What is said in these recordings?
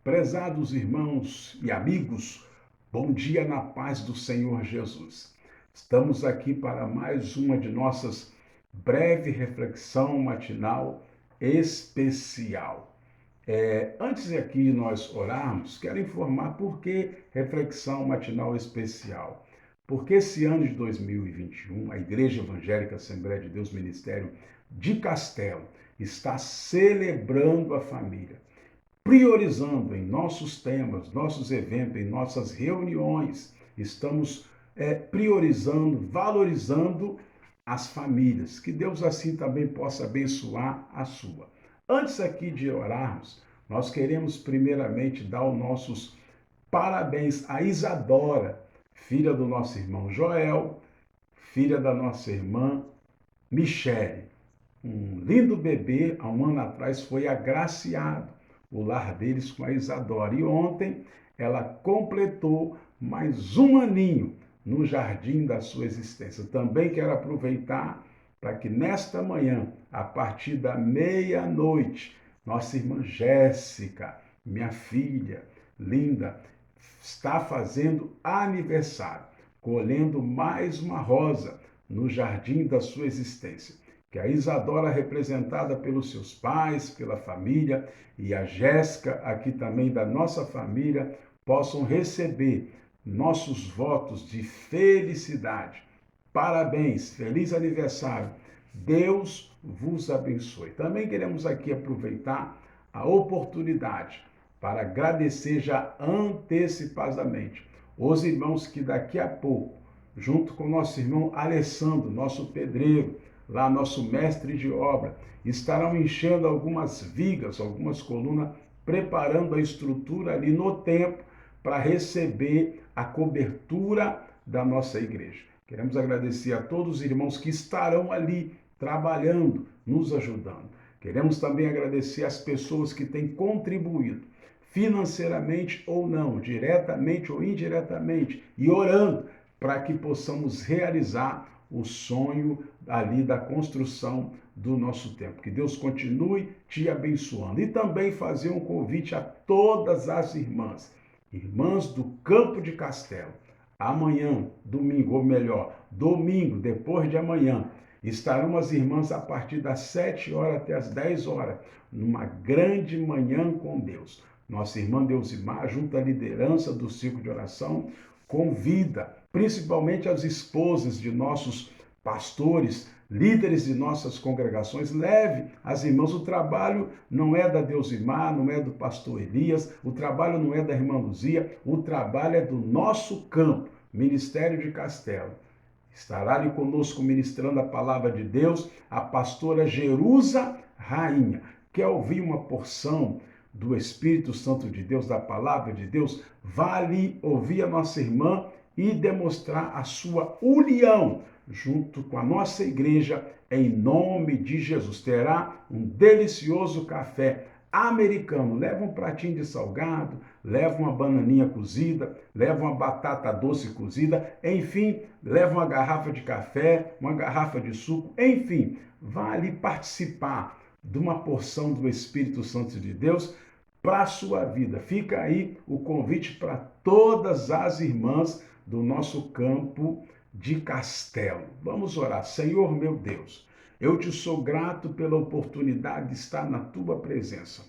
Prezados irmãos e amigos, bom dia na paz do Senhor Jesus. Estamos aqui para mais uma de nossas breve reflexão matinal especial. Antes de aqui nós orarmos, quero informar por que reflexão matinal especial. Porque esse ano de 2021, a Igreja Evangélica Assembleia de Deus Ministério de Castelo está celebrando a família, priorizando em nossos temas, nossos eventos, em nossas reuniões. Estamos priorizando, valorizando as famílias. Que Deus assim também possa abençoar a sua. Antes aqui de orarmos, nós queremos primeiramente dar os nossos parabéns a Isadora, filha do nosso irmão Joel, filha da nossa irmã Michele. Um lindo bebê, há um ano atrás, foi agraciado o lar deles com a Isadora. E ontem ela completou mais um aninho no jardim da sua existência. Também quero aproveitar para que nesta manhã, a partir da meia-noite, nossa irmã Jéssica, minha filha linda, está fazendo aniversário, colhendo mais uma rosa no jardim da sua existência. Que a Isadora, representada pelos seus pais, pela família, e a Jéssica, aqui também da nossa família, possam receber nossos votos de felicidade. Parabéns, feliz aniversário. Deus vos abençoe. Também queremos aqui aproveitar a oportunidade para agradecer já antecipadamente os irmãos que daqui a pouco, junto com nosso irmão Alessandro, nosso pedreiro, lá nosso mestre de obra, estarão enchendo algumas vigas, algumas colunas, preparando a estrutura ali no templo para receber a cobertura da nossa igreja. Queremos agradecer a todos os irmãos que estarão ali trabalhando, nos ajudando. Queremos também agradecer as pessoas que têm contribuído financeiramente ou não, diretamente ou indiretamente, e orando para que possamos realizar o sonho ali da construção do nosso tempo. Que Deus continue te abençoando. E também fazer um convite a todas as irmãs do Campo de Castelo. Amanhã, domingo, ou melhor, domingo, depois de amanhã, estarão as irmãs a partir das 7 horas até as 10 horas, numa grande manhã com Deus. Nossa irmã Deusimar, junto à liderança do círculo de oração, convida principalmente as esposas de nossos pastores, líderes de nossas congregações, leve as irmãs. O trabalho não é da Deusimar, não é do pastor Elias, o trabalho não é da irmã Luzia, o trabalho é do nosso campo, Ministério de Castelo. Estará ali conosco ministrando a palavra de Deus a pastora Jerusa Rainha. Quer ouvir uma porção do Espírito Santo de Deus, da palavra de Deus? Vá ali ouvir a nossa irmã e demonstrar a sua união junto com a nossa igreja, em nome de Jesus. Terá um delicioso café americano. Leva um pratinho de salgado, leva uma bananinha cozida, leva uma batata doce cozida, enfim, leva uma garrafa de café, uma garrafa de suco, enfim, vá ali participar de uma porção do Espírito Santo de Deus para a sua vida. Fica aí o convite para todas as irmãs do nosso campo de Castelo. Vamos orar. Senhor meu Deus, eu te sou grato pela oportunidade de estar na tua presença.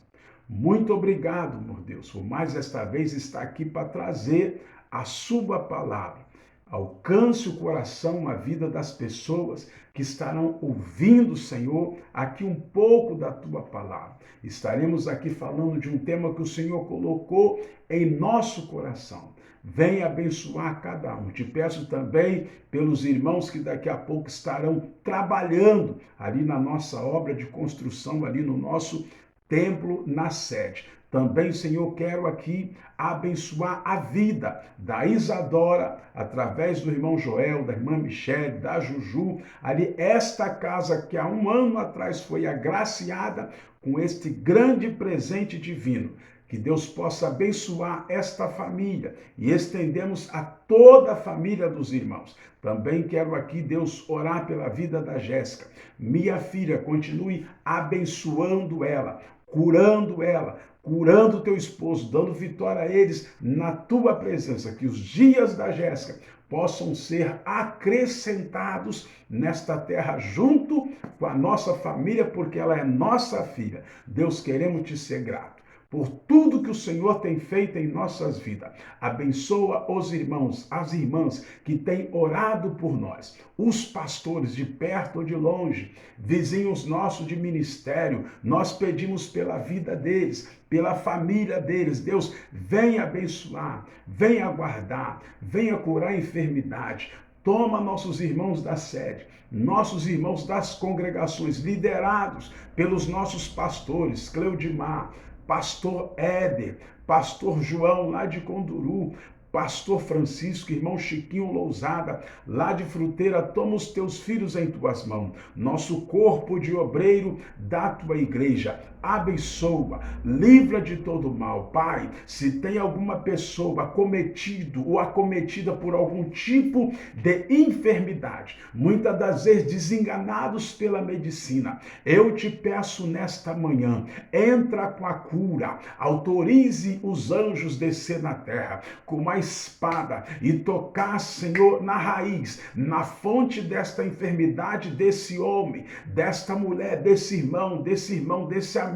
Muito obrigado, meu Deus, por mais esta vez estar aqui para trazer a sua palavra. Alcance o coração, a vida das pessoas que estarão ouvindo, Senhor, aqui um pouco da tua palavra. Estaremos aqui falando de um tema que o Senhor colocou em nosso coração. Venha abençoar cada um. Te peço também pelos irmãos que daqui a pouco estarão trabalhando ali na nossa obra de construção, ali no nosso templo, na sede. Também, Senhor, quero aqui abençoar a vida da Isadora, através do irmão Joel, da irmã Michele, da Juju, ali esta casa que há um ano atrás foi agraciada com este grande presente divino. Que Deus possa abençoar esta família e estendemos a toda a família dos irmãos. Também quero aqui, Deus, orar pela vida da Jéssica. Minha filha, continue abençoando ela, curando ela, curando o teu esposo, dando vitória a eles na tua presença, que os dias da Jéssica possam ser acrescentados nesta terra junto com a nossa família, porque ela é nossa filha. Deus, queremos te ser grato por tudo que o Senhor tem feito em nossas vidas. Abençoa os irmãos, as irmãs que têm orado por nós, os pastores de perto ou de longe, vizinhos nossos de ministério. Nós pedimos pela vida deles, pela família deles. Deus, venha abençoar, venha guardar, venha curar a enfermidade. Toma nossos irmãos da sede, nossos irmãos das congregações, liderados pelos nossos pastores, Cleudimar, pastor Éder, pastor João, lá de Conduru, pastor Francisco, irmão Chiquinho Lousada, lá de Fruteira. Toma os teus filhos em tuas mãos, nosso corpo de obreiro da tua igreja. Abençoa, livra de todo mal. Pai, se tem alguma pessoa acometido ou acometida por algum tipo de enfermidade, muitas das vezes desenganados pela medicina, eu te peço nesta manhã, entra com a cura, autorize os anjos descer na terra com uma espada e tocar, Senhor, na raiz, na fonte desta enfermidade, desse homem, desta mulher, desse irmão, desse amigo,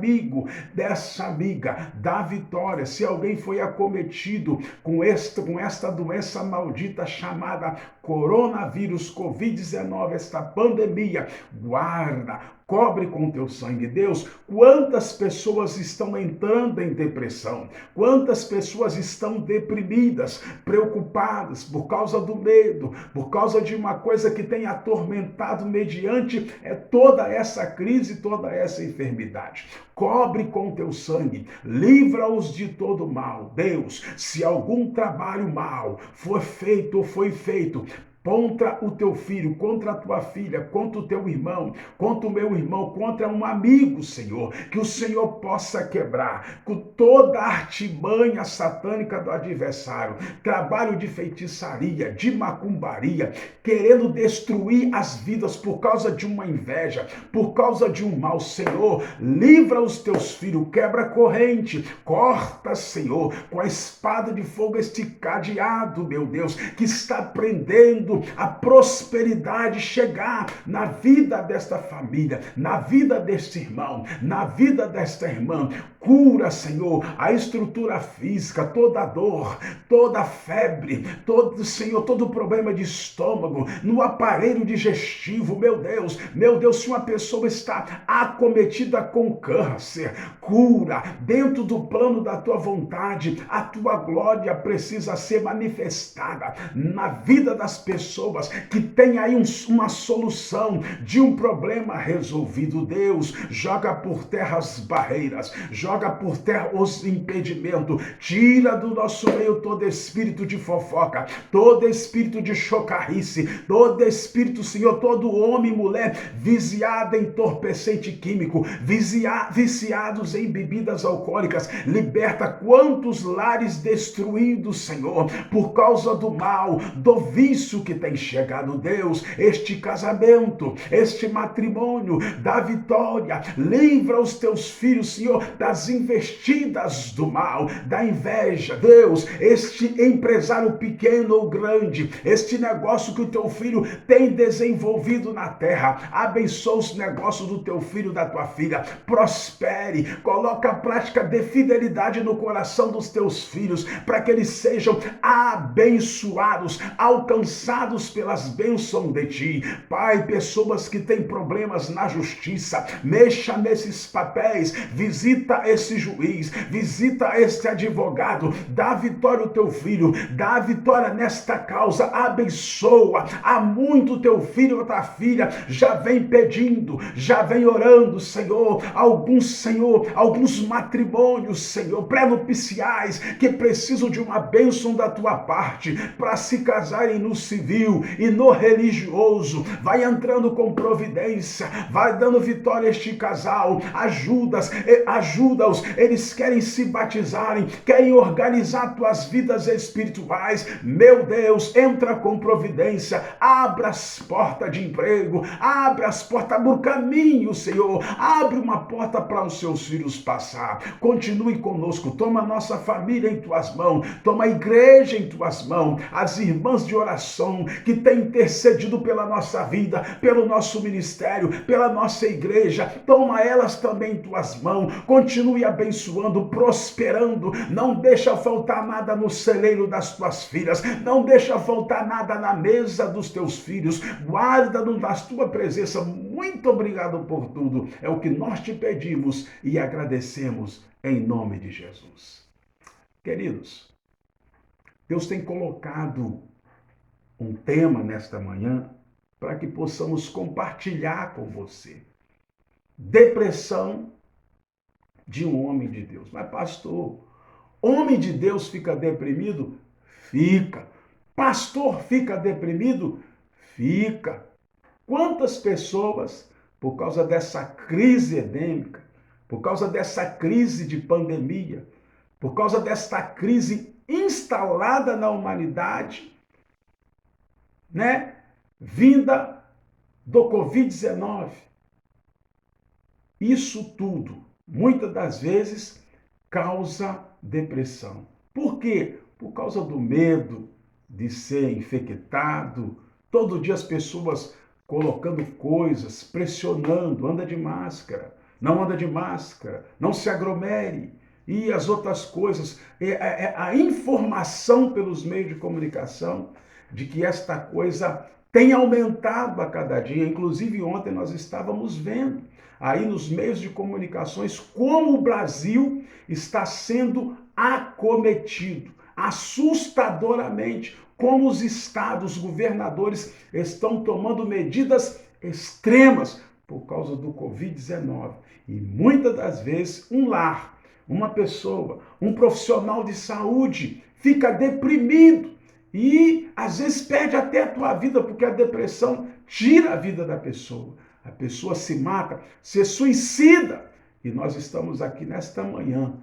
dessa amiga, da vitória. Se alguém foi acometido com esta doença maldita chamada coronavírus, Covid-19, esta pandemia, guarda, cobre com teu sangue. Deus, quantas pessoas estão entrando em depressão, quantas pessoas estão deprimidas, preocupadas por causa do medo, por causa de uma coisa que tem atormentado mediante toda essa crise, toda essa enfermidade. Cobre com teu sangue, livra-os de todo mal. Deus, se algum trabalho mal for feito ou foi feito contra o teu filho, contra a tua filha, contra o teu irmão, contra o meu irmão, contra um amigo, Senhor, que o Senhor possa quebrar com toda a artimanha satânica do adversário, trabalho de feitiçaria, de macumbaria, querendo destruir as vidas por causa de uma inveja, por causa de um mal. Senhor, livra os teus filhos, quebra a corrente, corta, Senhor, com a espada de fogo este cadeado, meu Deus, que está prendendo a prosperidade chegar na vida desta família, na vida deste irmão, na vida desta irmã. Cura, Senhor, a estrutura física, toda dor, toda febre, todo problema de estômago, no aparelho digestivo. Meu Deus, se uma pessoa está acometida com câncer, cura, dentro do plano da tua vontade, a tua glória precisa ser manifestada na vida das pessoas que tem aí uma solução de um problema resolvido. Deus, joga por terra as barreiras, joga por terra os impedimentos, tira do nosso meio todo espírito de fofoca, todo espírito de chocarrice, todo espírito, Senhor, todo homem e mulher viciado em entorpecente químico, viciados em bebidas alcoólicas. Liberta quantos lares destruídos, Senhor, por causa do mal, do vício que tem chegado. Deus, este casamento, este matrimônio da vitória, livra os teus filhos, Senhor, das investidas do mal, da inveja. Deus, este empresário pequeno ou grande, este negócio que o teu filho tem desenvolvido na terra, abençoa os negócios do teu filho, da tua filha, prospere, coloca a prática de fidelidade no coração dos teus filhos, para que eles sejam abençoados, alcançados pelas bênçãos de ti. Pai, pessoas que têm problemas na justiça, mexa nesses papéis, visita esse juiz, visita este advogado, dá vitória ao teu filho, dá vitória nesta causa, abençoa. Há muito teu filho ou tua filha já vem pedindo, já vem orando, Senhor, alguns matrimônios, Senhor, pré-nupciais, que precisam de uma bênção da tua parte para se casarem no civil e no religioso. Vai entrando com providência, vai dando vitória a este casal, ajuda ajuda-os. Eles querem se batizarem, querem organizar tuas vidas espirituais. Meu Deus, entra com providência, abra as portas de emprego, abre as portas, abre o caminho, Senhor, abre uma porta para os seus filhos passar. Continue conosco, toma a nossa família em tuas mãos, toma a igreja em tuas mãos, as irmãs de oração que têm intercedido pela nossa vida, pelo nosso ministério, pela nossa igreja, toma elas também em tuas mãos, continue abençoando, prosperando, não deixa faltar nada no celeiro das tuas filhas, não deixa faltar nada na mesa dos teus filhos, guarda-nos na tua presença. Muito obrigado por tudo, é o que nós te pedimos e agradecemos em nome de Jesus. Queridos, Deus tem colocado um tema nesta manhã para que possamos compartilhar com você. Depressão de um homem de Deus. Mas pastor, homem de Deus fica deprimido? Fica. Pastor fica deprimido? Fica. Quantas pessoas, por causa dessa crise endêmica, por causa dessa crise de pandemia, por causa desta crise instalada na humanidade, vinda do Covid-19, isso tudo, muitas das vezes, causa depressão. Por quê? Por causa do medo de ser infectado. Todo dia as pessoas colocando coisas, pressionando, anda de máscara, não anda de máscara, não se aglomere. E as outras coisas, a informação pelos meios de comunicação de que esta coisa tem aumentado a cada dia. Inclusive ontem nós estávamos vendo aí nos meios de comunicações como o Brasil está sendo acometido assustadoramente, como os estados, os governadores estão tomando medidas extremas por causa do Covid-19. E muitas das vezes um lar, uma pessoa, um profissional de saúde fica deprimido e às vezes perde até a tua vida, porque a depressão tira a vida da pessoa. A pessoa se mata, se suicida. E nós estamos aqui nesta manhã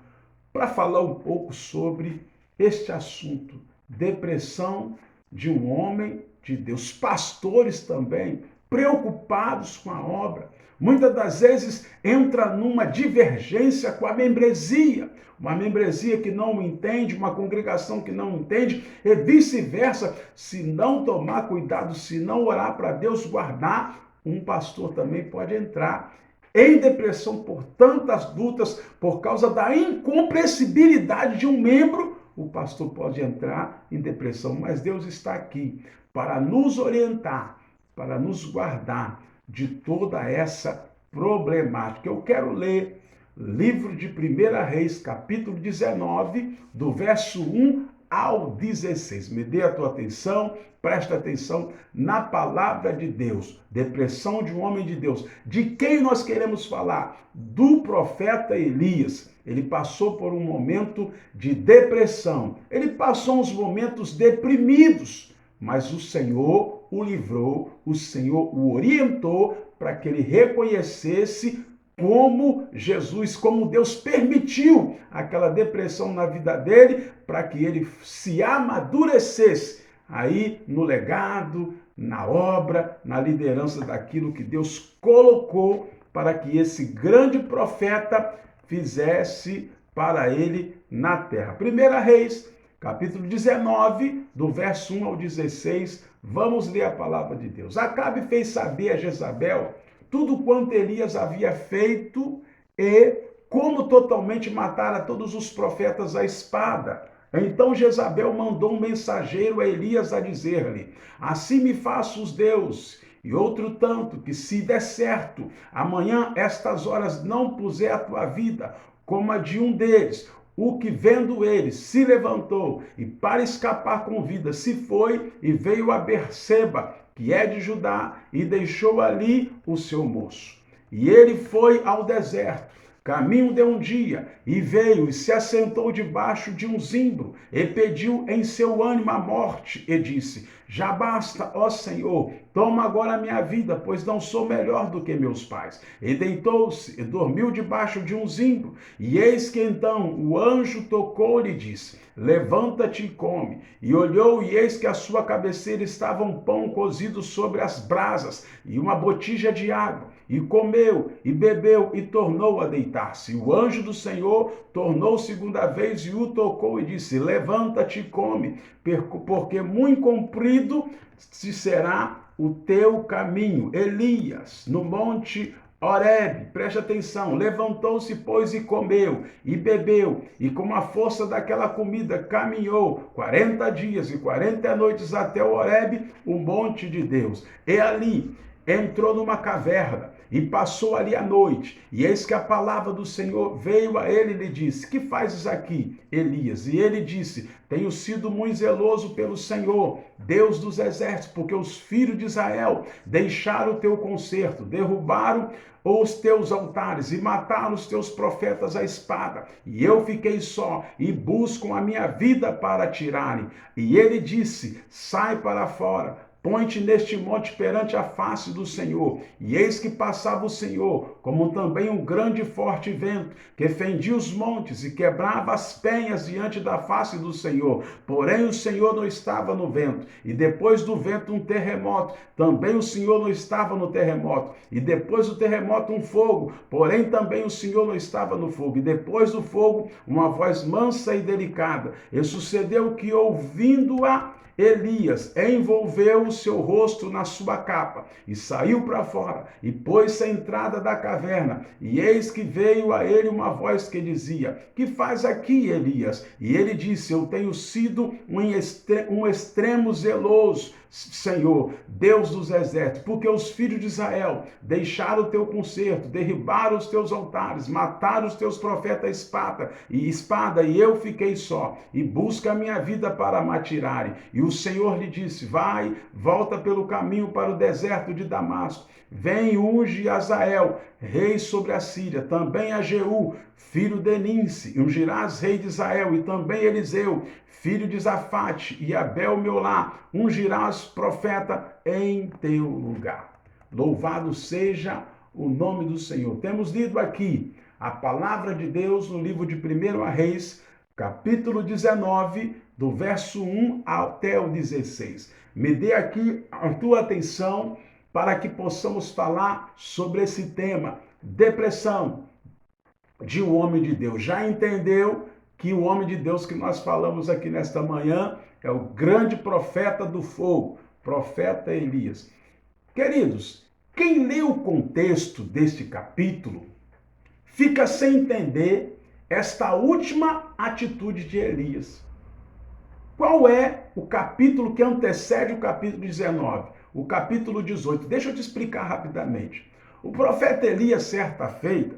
para falar um pouco sobre este assunto, depressão de um homem de Deus. Pastores também, preocupados com a obra, muitas das vezes entra numa divergência com a membresia, uma membresia que não entende, uma congregação que não entende, e vice-versa. Se não tomar cuidado, se não orar para Deus guardar, um pastor também pode entrar em depressão por tantas lutas, por causa da incompreensibilidade de um membro. O pastor pode entrar em depressão, mas Deus está aqui para nos orientar, para nos guardar de toda essa problemática. Eu quero ler livro de 1 Reis, capítulo 19, do verso 1 ao 16. Me dê a tua atenção, presta atenção na palavra de Deus. Depressão de um homem de Deus. De quem nós queremos falar? Do profeta Elias. Ele passou por um momento de depressão. Ele passou uns momentos deprimidos, mas o Senhor o livrou, o Senhor o orientou para que ele reconhecesse como Jesus, como Deus permitiu aquela depressão na vida dele, para que ele se amadurecesse aí no legado, na obra, na liderança daquilo que Deus colocou para que esse grande profeta fizesse para ele na terra. 1 Reis, capítulo 19, do verso 1 ao 16, vamos ler a palavra de Deus. Acabe fez saber a Jezabel tudo quanto Elias havia feito e como totalmente matara todos os profetas à espada. Então Jezabel mandou um mensageiro a Elias a dizer-lhe: assim me faça os deuses, e outro tanto, que se der certo, amanhã estas horas não puser a tua vida como a de um deles, o que vendo ele se levantou e para escapar com vida se foi e veio a Berseba, que é de Judá, e deixou ali o seu moço. E ele foi ao deserto, caminho de um dia, e veio e se assentou debaixo de um zimbro, e pediu em seu ânimo a morte, e disse: Já basta, ó Senhor, toma agora a minha vida, pois não sou melhor do que meus pais. E deitou-se e dormiu debaixo de um zimbro. E eis que então o anjo tocou-lhe e disse: levanta-te e come. E olhou, e eis que à sua cabeceira estava um pão cozido sobre as brasas e uma botija de água. E comeu, e bebeu, e tornou a deitar-se. E o anjo do Senhor tornou segunda vez e o tocou e disse: levanta-te e come, porque muito comprido se será o teu caminho. Elias, no monte Horebe, preste atenção, levantou-se, pois, e comeu, e bebeu, e com a força daquela comida caminhou 40 dias e 40 noites até o Horebe, o monte de Deus. E ali entrou numa caverna e passou ali a noite. E eis que a palavra do Senhor veio a ele e lhe disse: que fazes aqui, Elias? E ele disse: tenho sido muito zeloso pelo Senhor, Deus dos exércitos, porque os filhos de Israel deixaram o teu concerto, derrubaram os teus altares e mataram os teus profetas à espada. E eu fiquei só e buscam a minha vida para tirarem. E ele disse: sai para fora, põe-te neste monte perante a face do Senhor. E eis que passava o Senhor, como também um grande e forte vento, que fendia os montes e quebrava as penhas diante da face do Senhor. Porém o Senhor não estava no vento. E depois do vento um terremoto. Também o Senhor não estava no terremoto. E depois do terremoto um fogo. Porém também o Senhor não estava no fogo. E depois do fogo uma voz mansa e delicada. E sucedeu que, ouvindo-a, Elias envolveu o seu rosto na sua capa e saiu para fora e pôs-se à entrada da caverna. E eis que veio a ele uma voz que dizia: que faz aqui, Elias? E ele disse: eu tenho sido um extremo zeloso, Senhor, Deus dos exércitos, porque os filhos de Israel deixaram o teu concerto, derribaram os teus altares, mataram os teus profetas espada, e eu fiquei só, e busca a minha vida para me tirarem. E o Senhor lhe disse: vai, volta pelo caminho para o deserto de Damasco, vem e unge Azael, rei sobre a Síria, também a Jeú, filho de Ninsi, ungirás rei de Israel, e também Eliseu, filho de Zafate, e Abel Meolá, ungirás profeta em teu lugar. Louvado seja o nome do Senhor. Temos lido aqui a palavra de Deus no livro de 1 Reis, capítulo 19, do verso 1 até o 16. Me dê aqui a tua atenção para que possamos falar sobre esse tema, depressão de um homem de Deus. Já entendeu que o homem de Deus que nós falamos aqui nesta manhã é o grande profeta do fogo, profeta Elias. Queridos, quem lê o contexto deste capítulo fica sem entender esta última atitude de Elias. Qual é o capítulo que antecede o capítulo 19? O capítulo 18. Deixa eu te explicar rapidamente. O profeta Elias, certa feita,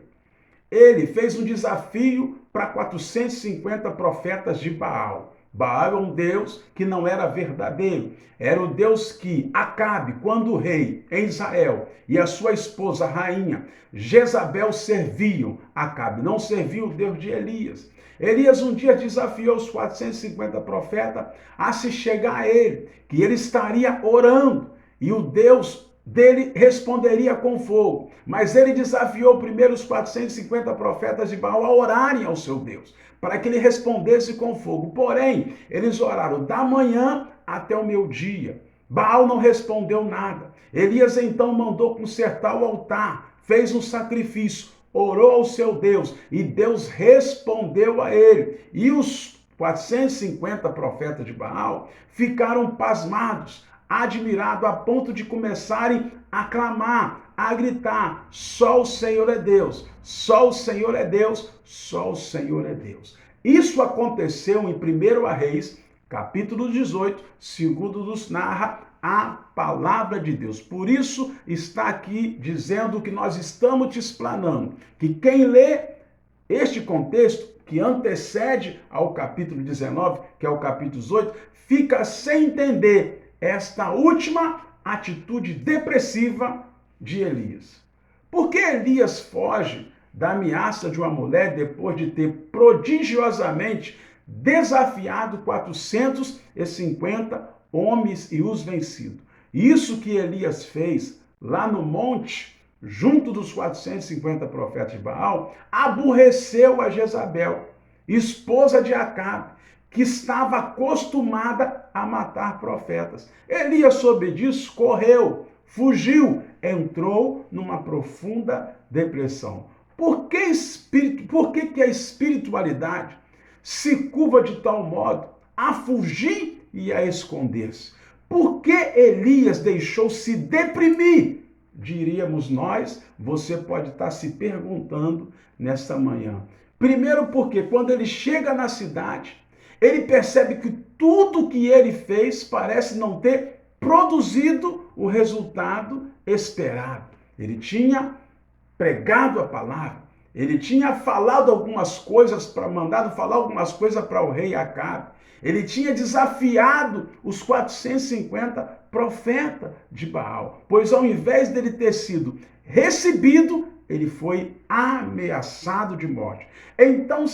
ele fez um desafio para 450 profetas de Baal. Baal é um Deus que não era verdadeiro. Era o Deus que Acabe, quando o rei em Israel e a sua esposa, a rainha Jezabel, serviam Acabe, não serviam o Deus de Elias. Elias um dia desafiou os 450 profetas a se chegar a ele, que ele estaria orando e o Deus dele responderia com fogo. Mas ele desafiou primeiro os 450 profetas de Baal a orarem ao seu Deus, para que ele respondesse com fogo. Porém, eles oraram da manhã até o meio-dia. Baal não respondeu nada. Elias então mandou consertar o altar, fez um sacrifício, orou ao seu Deus e Deus respondeu a ele. E os 450 profetas de Baal ficaram pasmados, admirados, a ponto de começarem a clamar, a gritar: só o Senhor é Deus, só o Senhor é Deus, só o Senhor é Deus. Isso aconteceu em 1 Reis, capítulo 18, segundo nos narra a palavra de Deus. Por isso está aqui dizendo que nós estamos te explanando, que quem lê este contexto que antecede ao capítulo 19, que é o capítulo 18, fica sem entender esta última atitude depressiva de Elias. Por que Elias foge da ameaça de uma mulher depois de ter prodigiosamente desafiado 450 homens e os vencido. Isso que Elias fez lá no monte, junto dos 450 profetas de Baal, aborreceu a Jezabel, esposa de Acabe, que estava acostumada a matar profetas. Elias soube disso, correu, fugiu, entrou numa profunda depressão. Por que a espiritualidade se curva de tal modo a fugir e a esconder-se? Por que Elias deixou-se deprimir? Diríamos nós, você pode estar se perguntando nesta manhã. Primeiro porque quando ele chega na cidade, ele percebe que tudo que ele fez parece não ter produzido o resultado esperado. Ele tinha pregado a palavra, ele tinha falado algumas coisas, mandado falar algumas coisas para o rei Acabe. Ele tinha desafiado os 450 profetas de Baal, pois ao invés dele ter sido recebido, ele foi ameaçado de morte. Então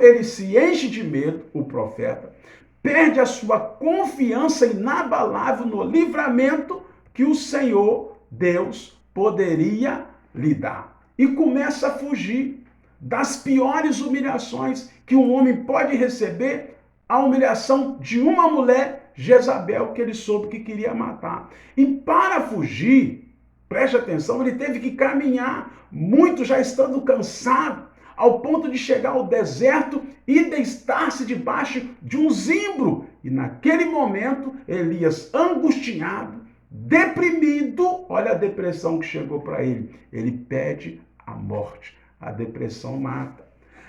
ele se enche de medo, o profeta, perde a sua confiança inabalável no livramento que o Senhor, Deus, poderia lhe dar. E começa a fugir das piores humilhações que um homem pode receber, a humilhação de uma mulher, Jezabel, que ele soube que queria matar. E para fugir, preste atenção, ele teve que caminhar, muito já estando cansado, ao ponto de chegar ao deserto e deitar-se debaixo de um zimbro. E naquele momento, Elias, angustiado, deprimido, olha a depressão que chegou para ele. Ele pede a morte. A depressão mata.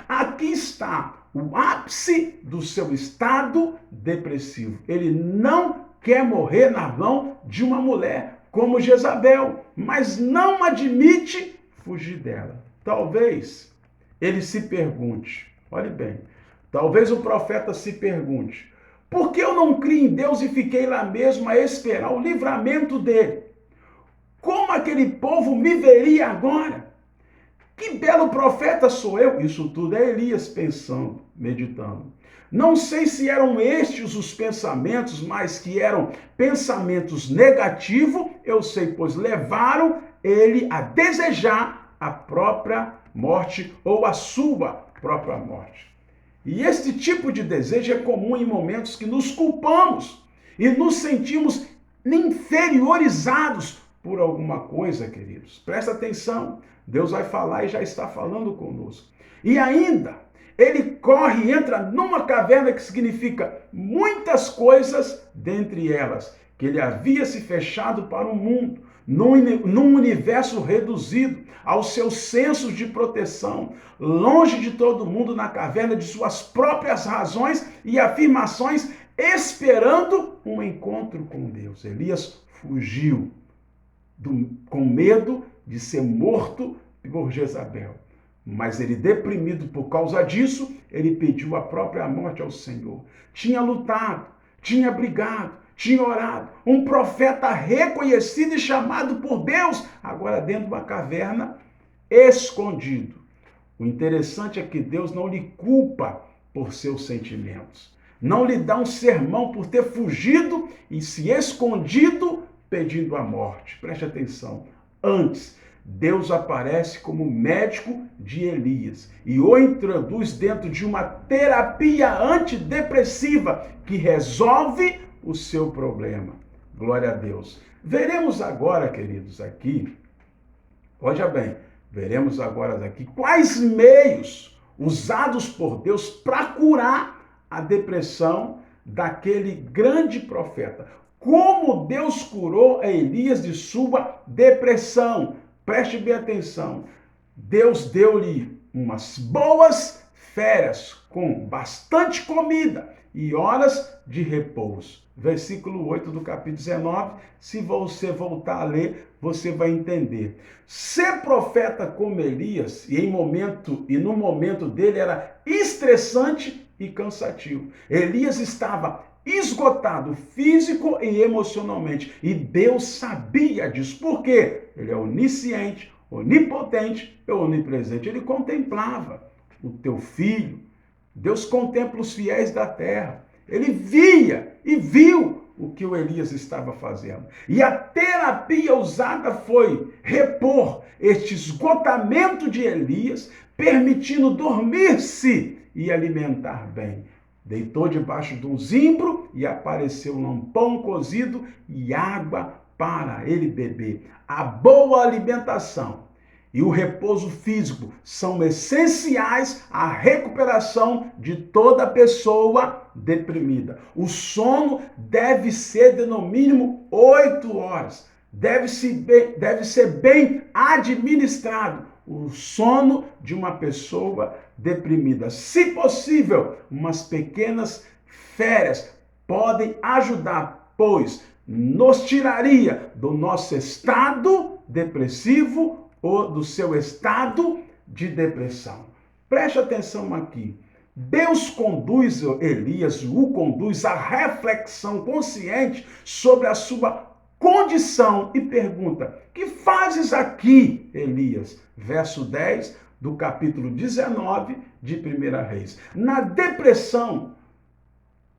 Aqui está o ápice do seu estado depressivo. Ele não quer morrer na mão de uma mulher como Jezabel, mas não admite fugir dela. Talvez ele se pergunte, olhe bem, talvez o profeta se pergunte, por que eu não criei em Deus e fiquei lá mesmo a esperar o livramento dele? Como aquele povo me veria agora? Que belo profeta sou eu? Isso tudo é Elias pensando, meditando. Não sei se eram estes os pensamentos, mas que eram pensamentos negativos, eu sei, pois levaram ele a desejar a própria morte ou a sua própria morte. E este tipo de desejo é comum em momentos que nos culpamos e nos sentimos inferiorizados por alguma coisa, queridos. Presta atenção, Deus vai falar e já está falando conosco. E ainda, ele corre e entra numa caverna que significa muitas coisas, dentre elas, que ele havia se fechado para o mundo, num universo reduzido aos seus sensos de proteção, longe de todo mundo, na caverna de suas próprias razões e afirmações, esperando um encontro com Deus. Elias fugiu com medo de ser morto por Jezabel. Mas ele, deprimido por causa disso, ele pediu a própria morte ao Senhor. Tinha lutado, tinha brigado, tinha orado. Um profeta reconhecido e chamado por Deus, agora dentro de uma caverna, escondido. O interessante é que Deus não lhe culpa por seus sentimentos. Não lhe dá um sermão por ter fugido e se escondido pedindo a morte. Preste atenção. Antes, Deus aparece como médico de Elias e o introduz dentro de uma terapia antidepressiva que resolve o seu problema. Glória a Deus. Veremos agora, queridos, aqui, veja bem, veremos agora aqui quais meios usados por Deus para curar a depressão daquele grande profeta. Como Deus curou a Elias de sua depressão. Preste bem atenção. Deus deu-lhe umas boas férias com bastante comida e horas de repouso. Versículo 8 do capítulo 19. Se você voltar a ler, você vai entender. Ser profeta como Elias, e no momento dele era estressante e cansativo. Elias estava esgotado físico e emocionalmente. E Deus sabia disso. Por quê? Ele é onisciente, onipotente e onipresente. Ele contemplava o teu filho. Deus contempla os fiéis da terra. Ele via e viu o que o Elias estava fazendo. E a terapia usada foi repor este esgotamento de Elias, permitindo dormir-se e alimentar bem. Deitou debaixo de um zimbro e apareceu um pão cozido e água para ele beber. A boa alimentação e o repouso físico são essenciais à recuperação de toda pessoa deprimida. O sono deve ser de no mínimo 8 horas. Deve ser bem administrado o sono de uma pessoa deprimida. Se possível, umas pequenas férias podem ajudar, pois nos tiraria do nosso estado depressivo ou do seu estado de depressão. Preste atenção aqui. Deus conduz Elias, o conduz à reflexão consciente sobre a sua condição e pergunta: que fazes aqui, Elias? Verso 10 do capítulo 19 de 1 Reis. Na depressão,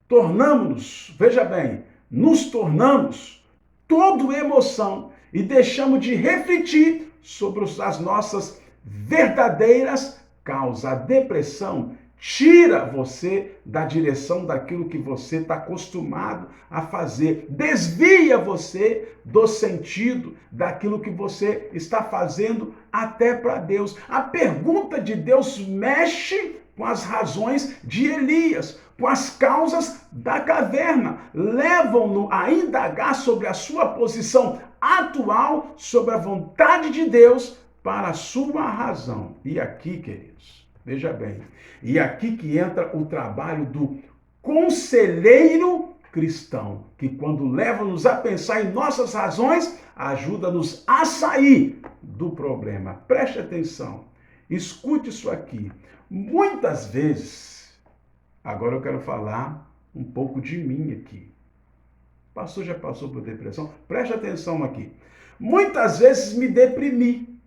tornamos-nos, veja bem, nos tornamos todo emoção e deixamos de refletir sobre as nossas verdadeiras causas. A depressão tira você da direção daquilo que você está acostumado a fazer. Desvia você do sentido daquilo que você está fazendo até para Deus. A pergunta de Deus mexe com as razões de Elias, com as causas da caverna. Levam-no a indagar sobre a sua posição atual, sobre a vontade de Deus para a sua razão. E aqui, queridos, veja bem, e aqui que entra o trabalho do conselheiro cristão, que quando leva-nos a pensar em nossas razões, ajuda-nos a sair do problema. Preste atenção, escute isso aqui. Muitas vezes, agora eu quero falar um pouco de mim aqui. O pastor já passou por depressão? Preste atenção aqui. Muitas vezes me deprimi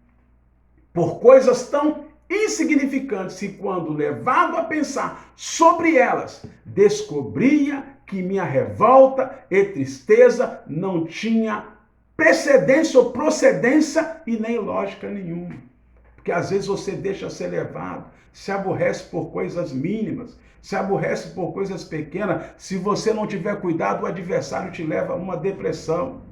por coisas tão insignificantes e quando levado a pensar sobre elas, descobria que minha revolta e tristeza não tinha precedência ou procedência e nem lógica nenhuma. Porque às vezes você deixa ser levado, se aborrece por coisas mínimas, se aborrece por coisas pequenas. Se você não tiver cuidado, o adversário te leva a uma depressão.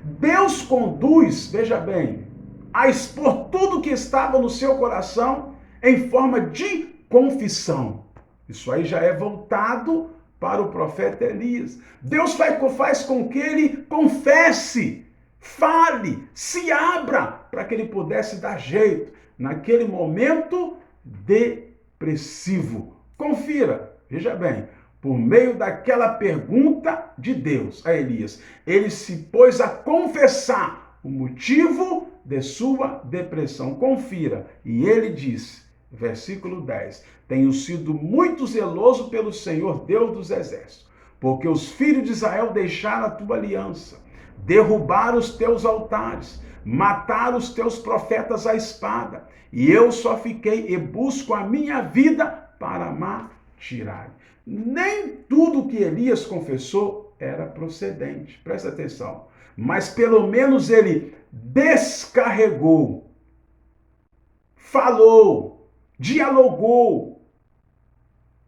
Deus conduz, veja bem, a expor tudo que estava no seu coração em forma de confissão. Isso aí já é voltado para o profeta Elias. Deus faz com que ele confesse, fale, se abra, para que ele pudesse dar jeito naquele momento depressivo. Confira, veja bem, por meio daquela pergunta de Deus a Elias, ele se pôs a confessar o motivo de sua depressão. Confira. E ele diz, versículo 10, tenho sido muito zeloso pelo Senhor Deus dos exércitos, porque os filhos de Israel deixaram a tua aliança, derrubaram os teus altares, mataram os teus profetas à espada, e eu só fiquei e busco a minha vida para tirar. Nem tudo que Elias confessou era procedente, presta atenção, mas pelo menos ele descarregou, falou, dialogou,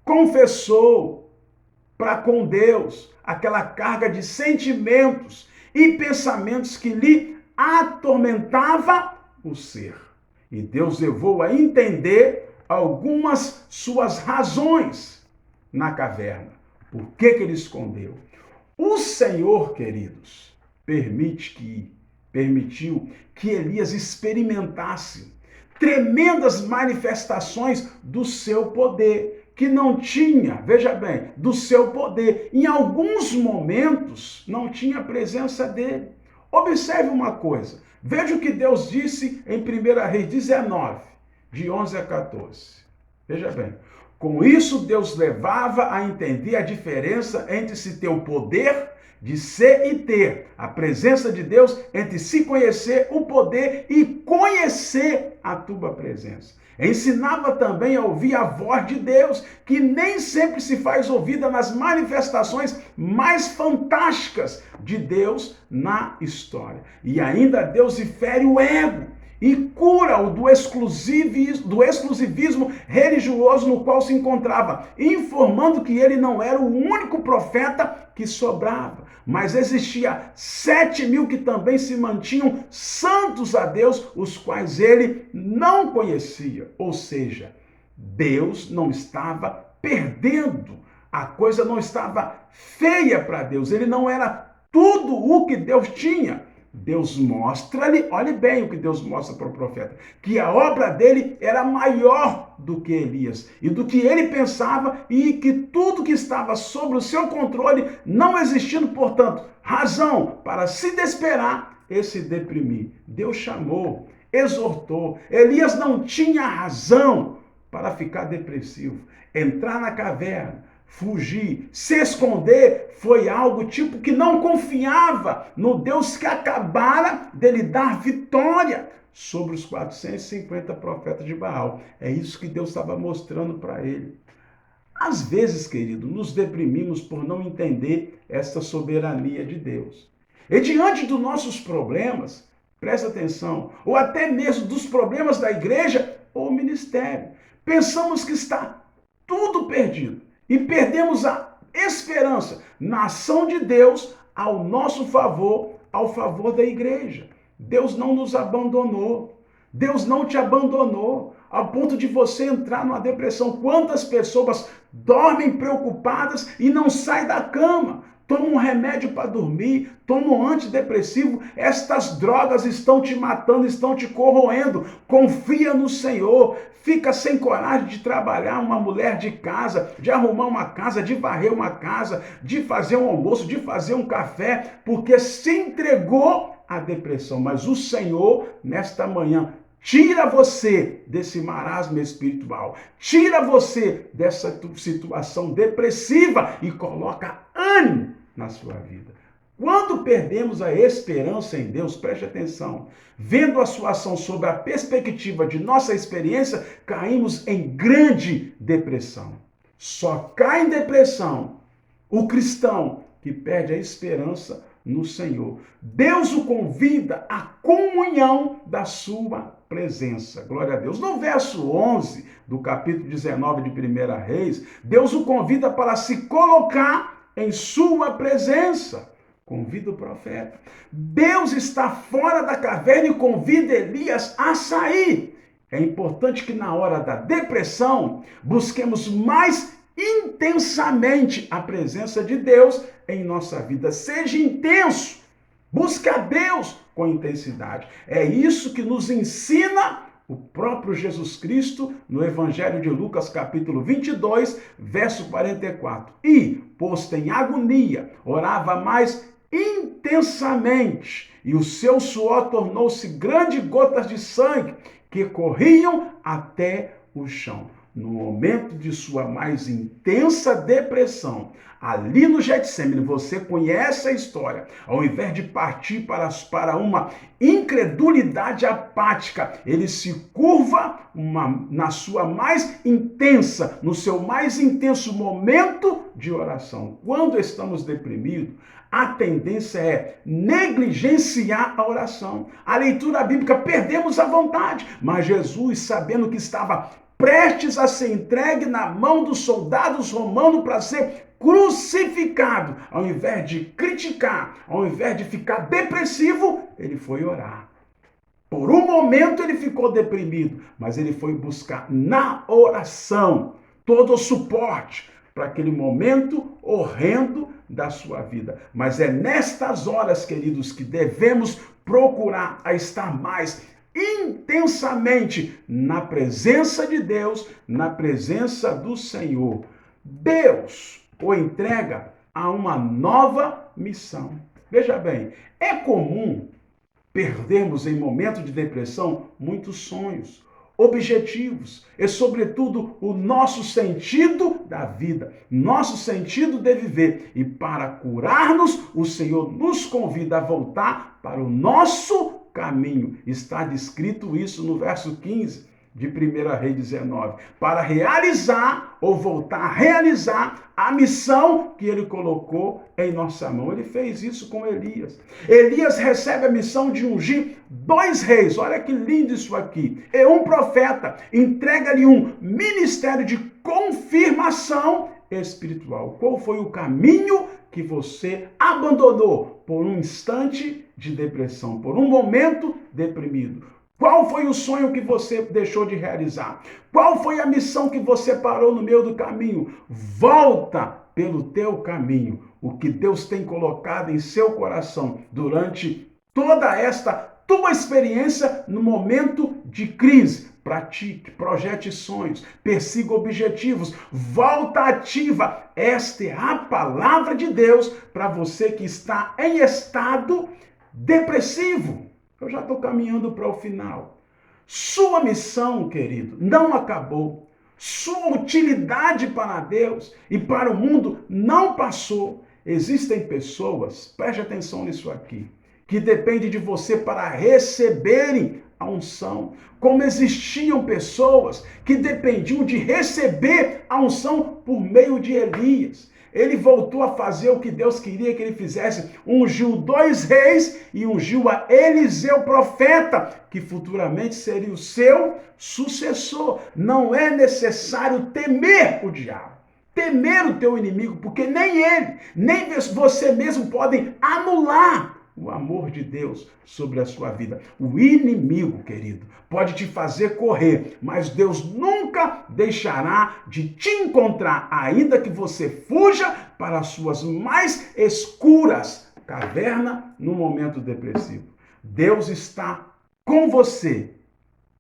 confessou para com Deus aquela carga de sentimentos e pensamentos que lhe atormentava o ser. E Deus levou a entender algumas suas razões na caverna. Por que ele escondeu? O Senhor, queridos, permitiu que Elias experimentasse tremendas manifestações do seu poder, que não tinha, veja bem, do seu poder. Em alguns momentos não tinha a presença dele. Observe uma coisa, veja o que Deus disse em 1 Reis 19, de 11 a 14. Veja bem, com isso Deus levava a entender a diferença entre se ter o poder de ser e ter, a presença de Deus, entre se conhecer o poder e conhecer a tua presença. Ensinava também a ouvir a voz de Deus, que nem sempre se faz ouvida nas manifestações mais fantásticas de Deus na história. E ainda Deus fere o ego e cura-o do exclusivismo religioso no qual se encontrava, informando que ele não era o único profeta que sobrava, mas existia 7.000 que também se mantinham santos a Deus, os quais ele não conhecia. Ou seja, Deus não estava perdendo, a coisa não estava feia para Deus, ele não era tudo o que Deus tinha. Deus mostra-lhe, olhe bem o que Deus mostra para o profeta, que a obra dele era maior do que Elias e do que ele pensava, e que tudo que estava sob o seu controle, não existindo, portanto, razão para se desesperar e se deprimir. Deus chamou, exortou. Elias não tinha razão para ficar depressivo. Entrar na caverna, fugir, se esconder, foi algo tipo que não confiava no Deus que acabara de lhe dar vitória sobre os 450 profetas de Baal. É isso que Deus estava mostrando para ele. Às vezes, querido, nos deprimimos por não entender esta soberania de Deus. E diante dos nossos problemas, presta atenção, ou até mesmo dos problemas da igreja ou ministério, pensamos que está tudo perdido. E perdemos a esperança na ação de Deus ao nosso favor, ao favor da igreja. Deus não nos abandonou. Deus não te abandonou ao ponto de você entrar numa depressão. Quantas pessoas dormem preocupadas e não saem da cama? Toma um remédio para dormir, toma um antidepressivo. Estas drogas estão te matando, estão te corroendo. Confia no Senhor. Fica sem coragem de trabalhar, uma mulher de casa, de arrumar uma casa, de varrer uma casa, de fazer um almoço, de fazer um café, porque se entregou à depressão. Mas o Senhor, nesta manhã, tira você desse marasmo espiritual, tira você dessa situação depressiva e coloca ânimo na sua vida. Quando perdemos a esperança em Deus, preste atenção, vendo a sua ação sob a perspectiva de nossa experiência, caímos em grande depressão. Só cai em depressão o cristão que perde a esperança no Senhor. Deus o convida à comunhão da sua presença. Glória a Deus. No verso 11 do capítulo 19 de 1 Reis, Deus o convida para se colocar em sua presença. Convida o profeta. Deus está fora da caverna e convida Elias a sair. É importante que na hora da depressão busquemos mais intensamente a presença de Deus em nossa vida. Seja intenso. Busque a Deus com intensidade. É isso que nos ensina o próprio Jesus Cristo no Evangelho de Lucas, capítulo 22, verso 44. E, posto em agonia, orava mais intensamente, e o seu suor tornou-se grandes gotas de sangue que corriam até o chão. No momento de sua mais intensa depressão, ali no Getsêmani, você conhece a história, ao invés de partir para uma incredulidade apática, ele se curva na sua mais intensa, no seu mais intenso momento de oração. Quando estamos deprimidos, a tendência é negligenciar a oração. A leitura bíblica, perdemos a vontade. Mas Jesus, sabendo que estava prestes a ser entregue na mão dos soldados romanos para ser crucificado, ao invés de criticar, ao invés de ficar depressivo, ele foi orar. Por um momento ele ficou deprimido, mas ele foi buscar na oração todo o suporte para aquele momento horrendo da sua vida. Mas é nestas horas, queridos, que devemos procurar a estar mais intensamente na presença de Deus, na presença do Senhor. Deus o entrega a uma nova missão. Veja bem, é comum perdermos em momento de depressão muitos sonhos, objetivos e, sobretudo, o nosso sentido da vida, nosso sentido de viver. E para curar-nos, o Senhor nos convida a voltar para o nosso caminho. Está descrito isso no verso 15 de 1 Reis 19, para realizar ou voltar a realizar a missão que ele colocou em nossa mão. Ele fez isso com Elias. Elias recebe a missão de ungir 2 reis. Olha que lindo isso aqui. E um profeta entrega-lhe um ministério de confirmação espiritual. Qual foi o caminho que você abandonou por um instante de depressão, por um momento deprimido? Qual foi o sonho que você deixou de realizar? Qual foi a missão que você parou no meio do caminho? Volta pelo teu caminho. O que Deus tem colocado em seu coração durante toda esta tua experiência no momento de crise. Pratique, projete sonhos, persiga objetivos, volta ativa. Esta é a palavra de Deus para você que está em estado depressivo. Eu já estou caminhando para o final. Sua missão, querido, não acabou. Sua utilidade para Deus e para o mundo não passou. Existem pessoas, preste atenção nisso aqui, que dependem de você para receberem a unção. Como existiam pessoas que dependiam de receber a unção por meio de Elias. Ele voltou a fazer o que Deus queria que ele fizesse. Ungiu 2 reis e ungiu a Eliseu profeta, que futuramente seria o seu sucessor. Não é necessário temer o diabo, temer o teu inimigo, porque nem ele, nem você mesmo podem anular o amor de Deus sobre a sua vida. O inimigo, querido, pode te fazer correr, mas Deus nunca deixará de te encontrar, ainda que você fuja para as suas mais escuras cavernas no momento depressivo. Deus está com você.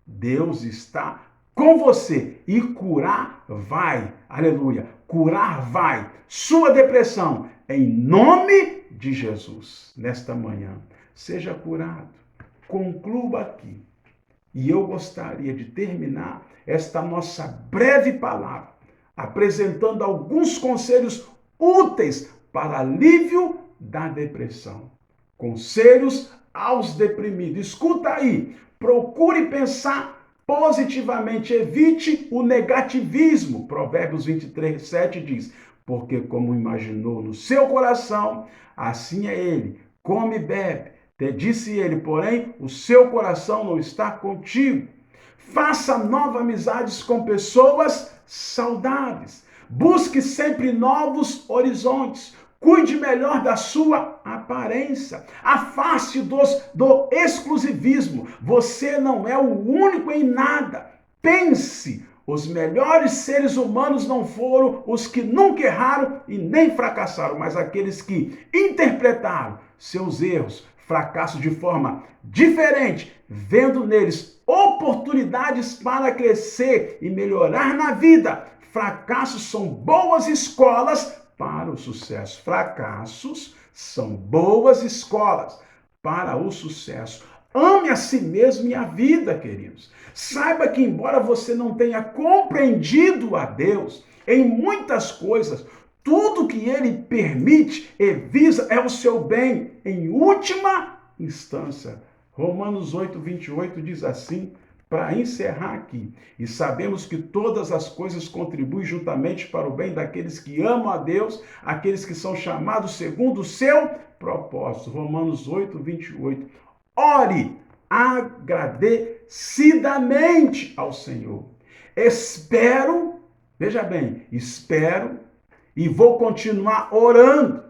Deus está com você e curar vai. Aleluia. Curar vai sua depressão em nome de Jesus. Nesta manhã, seja curado. Conclua aqui. E eu gostaria de terminar esta nossa breve palavra apresentando alguns conselhos úteis para alívio da depressão. Conselhos aos deprimidos. Escuta aí. Procure pensar positivamente. Evite o negativismo. Provérbios 23, 7 diz: porque como imaginou no seu coração, assim é ele. Come e bebe. Te disse ele, porém, o seu coração não está contigo. Faça novas amizades com pessoas saudáveis. Busque sempre novos horizontes. Cuide melhor da sua aparência. Afaste do exclusivismo. Você não é o único em nada. Pense. Os melhores seres humanos não foram os que nunca erraram e nem fracassaram, mas aqueles que interpretaram seus erros, fracassos de forma diferente, vendo neles oportunidades para crescer e melhorar na vida. Fracassos são boas escolas para o sucesso. Fracassos são boas escolas para o sucesso. Ame a si mesmo e a vida, queridos. Saiba que embora você não tenha compreendido a Deus em muitas coisas, tudo que Ele permite e visa é o seu bem em última instância. Romanos 8, 28 diz assim, para encerrar aqui: e sabemos que todas as coisas contribuem juntamente para o bem daqueles que amam a Deus, aqueles que são chamados segundo o seu propósito. Romanos 8, 28. Ore agradecidamente ao Senhor. Espero, veja bem, espero e vou continuar orando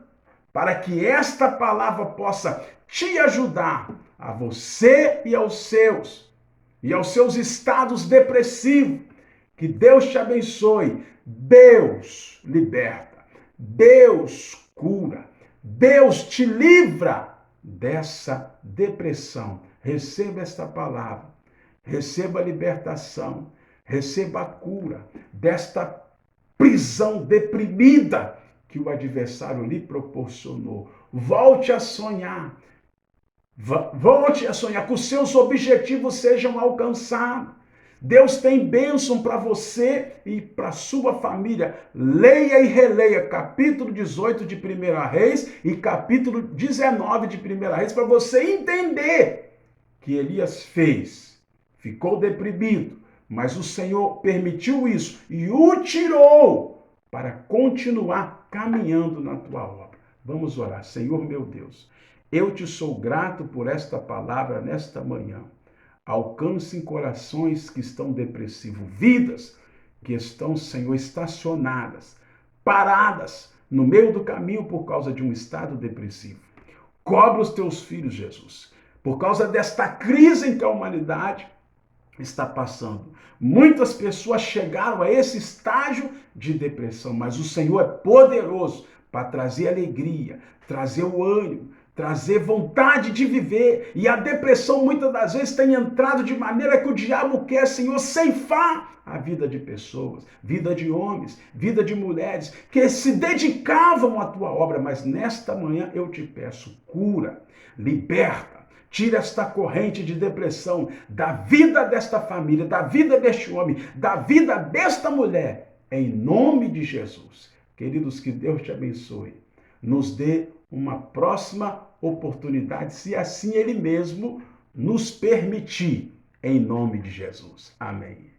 para que esta palavra possa te ajudar, a você e aos seus estados depressivos. Que Deus te abençoe. Deus liberta. Deus cura. Deus te livra dessa depressão. Receba esta palavra. Receba a libertação. Receba a cura desta prisão deprimida que o adversário lhe proporcionou. Volte a sonhar. Volte a sonhar que os seus objetivos sejam alcançados. Deus tem bênção para você e para sua família. Leia e releia capítulo 18 de 1 Reis e capítulo 19 de 1 Reis para você entender que Elias fez. Ficou deprimido, mas o Senhor permitiu isso e o tirou para continuar caminhando na tua obra. Vamos orar. Senhor meu Deus, eu te sou grato por esta palavra nesta manhã. Alcance em corações que estão depressivos, vidas que estão, Senhor, estacionadas, paradas no meio do caminho por causa de um estado depressivo. Cobre os teus filhos, Jesus, por causa desta crise em que a humanidade está passando. Muitas pessoas chegaram a esse estágio de depressão, mas o Senhor é poderoso para trazer alegria, trazer o ânimo, trazer vontade de viver. E a depressão muitas das vezes tem entrado de maneira que o diabo quer, Senhor, ceifar a vida de pessoas, vida de homens, vida de mulheres que se dedicavam à tua obra, mas nesta manhã eu te peço, cura, liberta. Tira esta corrente de depressão da vida desta família, da vida deste homem, da vida desta mulher, em nome de Jesus. Queridos, que Deus te abençoe. Nos dê uma próxima oportunidade, se assim Ele mesmo nos permitir, em nome de Jesus. Amém.